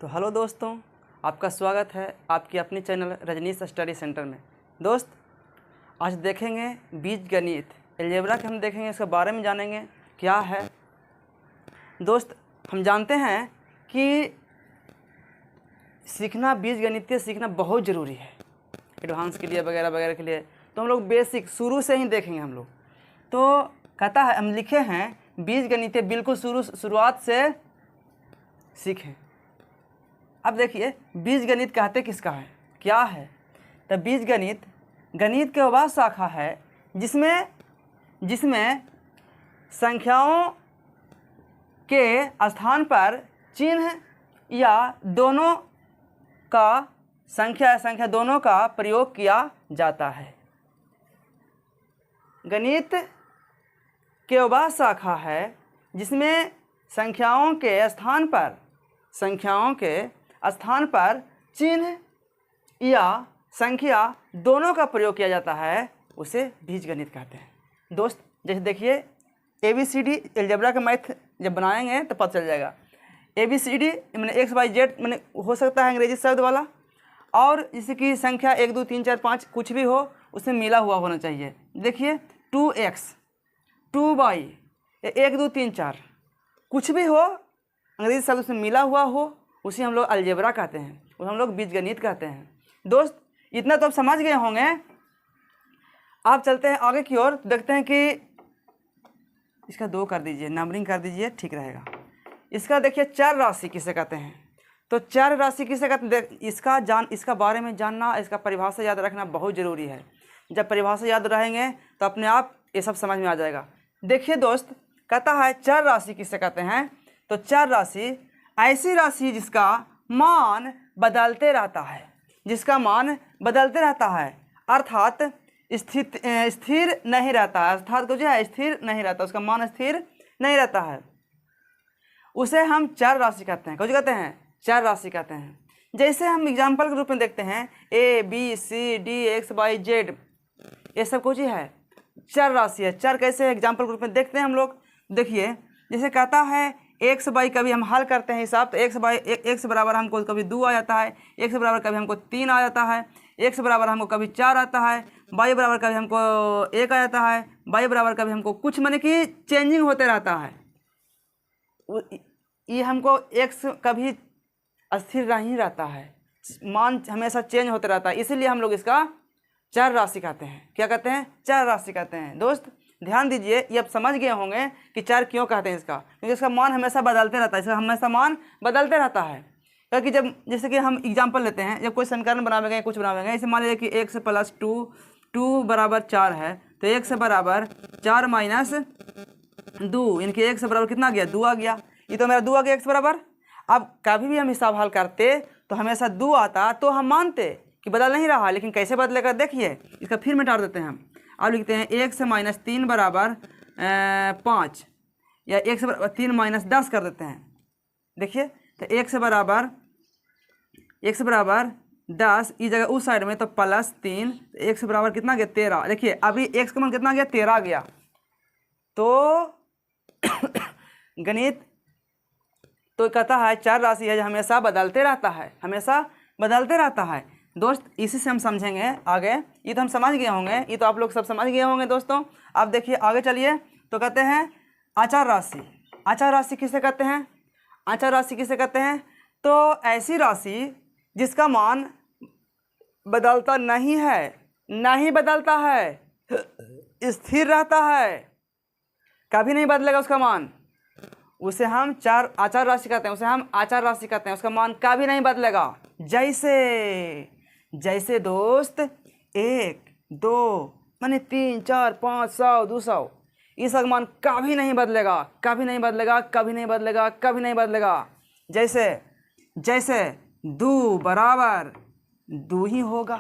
तो हेलो दोस्तों, आपका स्वागत है आपकी अपनी चैनल रजनीश स्टडी सेंटर में। दोस्त, आज देखेंगे बीजगणित अलजेब्रा के हम देखेंगे, इसके बारे में जानेंगे क्या है। दोस्त, हम जानते हैं कि सीखना बीजगणितीय सीखना बहुत ज़रूरी है एडवांस के लिए वगैरह वगैरह के लिए। तो हम लोग बेसिक शुरू से ही देखेंगे हम लोग। तो कहता है, हम लिखे हैं बीजगणितीय बिल्कुल शुरुआत से सीखें। अब देखिए, बीजगणित कहते किसका है, क्या है। तो बीजगणित गणित के वह शाखा है जिसमें संख्याओं के स्थान पर चिन्ह या दोनों का संख्या दोनों का प्रयोग किया जाता है। गणित के वह शाखा है जिसमें संख्याओं के स्थान पर चिन्ह या संख्या दोनों का प्रयोग किया जाता है, उसे बीजगणित कहते हैं। दोस्त, जैसे देखिए ABCD अलजेब्रा का मैथ जब बनाएंगे तो पता चल जाएगा। ABCD मैंने XYZ मैंने हो सकता है अंग्रेजी शब्द वाला, और जैसे कि संख्या 1 2 3 4 5 कुछ भी हो उसमें मिला हुआ होना चाहिए। देखिए 2x 2y 1 2 3 4 कुछ भी हो अंग्रेजी शब्द उसमें मिला हुआ हो, उसे हम लोग अलजेब्रा कहते हैं, उसे हम लोग बीजगणित कहते हैं। दोस्त, इतना तो आप समझ गए होंगे। आप चलते हैं आगे की ओर, देखते हैं कि इसका 2 कर दीजिए, नंबरिंग कर दीजिए, ठीक रहेगा। इसका देखिए चर राशि किसे कहते हैं। तो चर राशि किसे कहते हैं, इसका बारे में जानना, इसका परिभाषा याद रखना बहुत ज़रूरी है। जब परिभाषा याद रहेंगे तो अपने आप ये सब समझ में आ जाएगा। देखिए दोस्त, कहता है चर राशि किसे कहते हैं। तो चर राशि ऐसी राशि जिसका मान बदलते रहता है, अर्थात स्थिर नहीं रहता है, अर्थात कुछ है स्थिर नहीं रहता, उसका मान स्थिर नहीं रहता है, उसे हम चर राशि कहते हैं। कुछ कहते हैं चर राशि कहते हैं। जैसे हम एग्जाम्पल के रूप में देखते हैं ABCD XYZ, ये सब कुछ है चर राशि है। चर कैसे है एग्जाम्पल के रूप में देखते हैं हम लोग। देखिए, जैसे कहता है x बाई, कभी हम हल करते हैं हिसाब, तो x बराबर हमको कभी 2 आ जाता है, x बराबर कभी हमको 3 आ जाता है, x बराबर हमको कभी 4 आता है, y बराबर कभी हमको 1 आ जाता है, y बराबर कभी हमको कुछ, माने कि चेंजिंग होते रहता है। ये हमको x कभी अस्थिर नहीं रहता है, मान हमेशा चेंज होते रहता है, इसीलिए हम लोग इसका चर राशि कहते हैं। क्या कहते हैं? चर राशि कहते हैं। दोस्त ध्यान दीजिए, ये आप समझ गए होंगे कि चर क्यों कहते हैं इसका, क्योंकि इसका मान हमेशा बदलते रहता है, इसका हमेशा मान बदलते रहता है। क्योंकि जब जैसे कि हम एग्जाम्पल लेते हैं, जब कोई समीकरण बनावेंगे, कुछ बनावेंगे, इसे मान लीजिए कि x + 2 बराबर 4 है, तो x बराबर 4 - 2, यानी कि x बराबर कितना गया, 2 आ गया। ये तो मेरा 2 आ गया x बराबर। अब कभी भी हम हिसाब हल करते तो हमेशा 2 आता तो हम मानते कि बदल नहीं रहा, लेकिन कैसे बदलेगा देखिए। इसका फिर मिटा देते हैं हम। अब लिखते हैं x - 3 बराबर 5, या x बराबर 3 - 10 कर देते हैं। देखिए, तो x बराबर 10, इस जगह उस साइड में तो +3, x बराबर कितना गया, 13। देखिए अभी x का मान कितना गया, 13 गया। तो गणित तो कहता है चर राशि है जो हमेशा बदलते रहता है। दोस्त, इसी से हम समझेंगे आगे। ये तो हम समझ गए होंगे, ये तो आप लोग सब समझ गए होंगे दोस्तों। अब देखिए आगे चलिए, तो कहते हैं अचर राशि। अचर राशि किसे कहते हैं? तो ऐसी राशि जिसका मान बदलता नहीं बदलता है, स्थिर रहता है, कभी नहीं बदलेगा उसका मान, उसे हम आचार राशि कहते हैं। उसका मान कभी नहीं बदलेगा। जैसे दोस्त 1 2 माने 3 4 5 100 200, इसका मान कभी नहीं बदलेगा। जैसे 2 बराबर 2 ही होगा।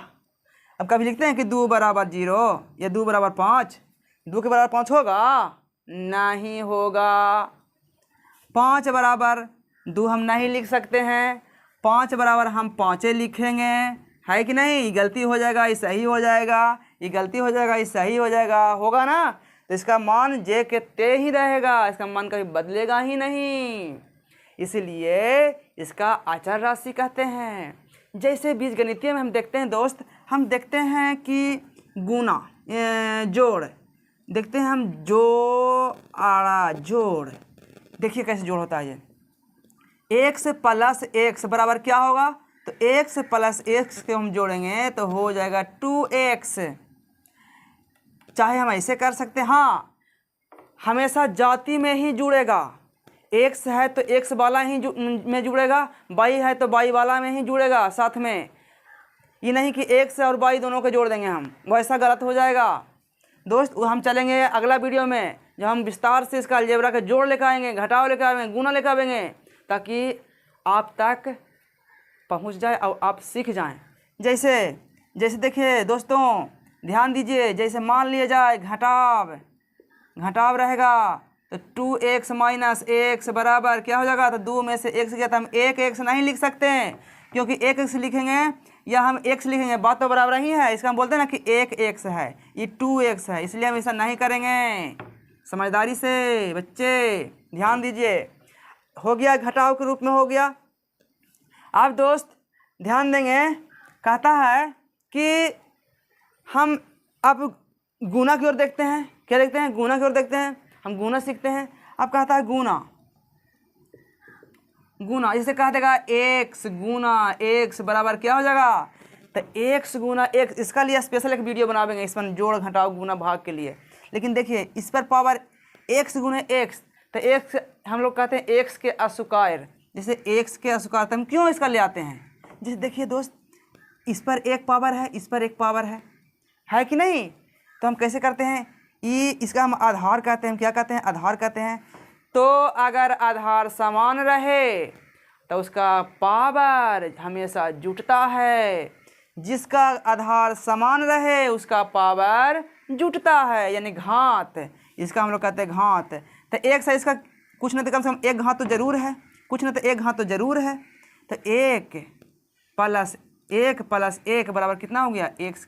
अब कभी लिखते हैं कि 2 बराबर 0 या 2 बराबर 5, 2 के बराबर 5 होगा? नहीं होगा। 5 बराबर 2 हम नहीं लिख सकते हैं, 5 बराबर हम 5 लिखेंगे, है कि नहीं? गलती हो जाएगा, ये सही हो जाएगा, होगा ना। तो इसका मान जे के ते ही रहेगा, इसका मान कभी बदलेगा ही नहीं। इसलिए इसका अचर राशि कहते हैं। जैसे बीजगणितीय में हम देखते हैं दोस्त, हम देखते हैं कि गुना जोड़, देखते हैं हम जोड़, देखिए कैसे जोड़ होता है ये। एक्स प्लस एक्स बराबर क्या होगा, तो एक्स प्लस एक्स को हम जोड़ेंगे तो हो जाएगा 2x। चाहे हम ऐसे कर सकते हैं, हाँ हमेशा जाति में ही जुड़ेगा। एक्स है तो एक्स वाला ही में जुड़ेगा, वाई है तो वाई वाला में ही जुड़ेगा साथ में। ये नहीं कि एक्स और वाई दोनों को जोड़ देंगे हम, वैसा गलत हो जाएगा दोस्त। हम चलेंगे अगला वीडियो में जब हम विस्तार से इसका अलजेब्रा का जोड़ लेकर आएंगे, घटाव लेकर आएंगे, गुना लेकर आएंगे, ताकि आप तक पहुंच जाए और आप सीख जाएं। जैसे देखिए दोस्तों, ध्यान दीजिए, जैसे मान लिया जाए घटाव रहेगा तो 2x माइनस एक्स बराबर क्या हो जाएगा, तो 2 में से x गया तो हम 1x नहीं लिख सकते हैं, क्योंकि 1x लिखेंगे या हम x लिखेंगे बात तो बराबर ही है। इसका हम बोलते हैं ना कि 1x है, ये 2x है, इसलिए हम ऐसा नहीं करेंगे। समझदारी से बच्चे ध्यान दीजिए। हो गया, घटाव के रूप में हो गया। अब दोस्त ध्यान देंगे, कहता है कि हम अब गुना की ओर देखते हैं। क्या देखते हैं, गुना की ओर देखते हैं, हम गुना सीखते हैं। अब कहता है गुना, इसे कह देगा x गुना x बराबर क्या हो जाएगा, तो x गुना x। इसका लिए स्पेशल एक वीडियो बनाएंगे इस पर, जोड़ घटाव गुना भाग के लिए। लेकिन देखिए इस पर पावर x गुना x, तो x हम लोग कहते हैं x के अस्वीकार। जैसे x के अस्वीकार तो हम क्यों इसका ले आते हैं, जैसे देखिए दोस्त, इस पर एक पावर है, इस पर एक पावर है कि नहीं। तो हम कैसे करते हैं, इसका हम आधार कहते हैं। हम क्या कहते हैं, आधार कहते हैं। तो अगर आधार समान रहे तो उसका पावर हमेशा जुटता है, जिसका आधार समान रहे उसका पावर जुटता है, यानी घात। इसका हम लोग कहते हैं घात। तो एक से इसका कुछ नहीं तो कम से कम एक घात तो जरूर है, कुछ नहीं तो एक घात तो जरूर है। तो 1 प्लस 1 बराबर कितना हो गया, x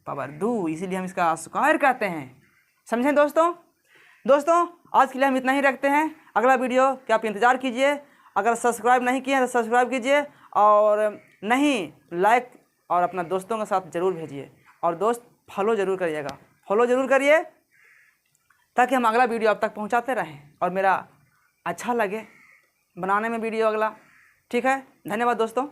पावर 2, इसीलिए हम इसका स्क्वायर कहते हैं। समझें दोस्तों आज के लिए हम इतना ही रखते हैं। अगला वीडियो क्या आप इंतज़ार कीजिए। अगर सब्सक्राइब नहीं किए हैं तो सब्सक्राइब कीजिए, और नहीं लाइक और अपना दोस्तों के साथ ज़रूर भेजिए। और दोस्त फॉलो ज़रूर करिएगा, फॉलो ज़रूर करिए, ताकि हम अगला वीडियो आप तक पहुंचाते रहें और मेरा अच्छा लगे बनाने में वीडियो अगला। ठीक है, धन्यवाद दोस्तों।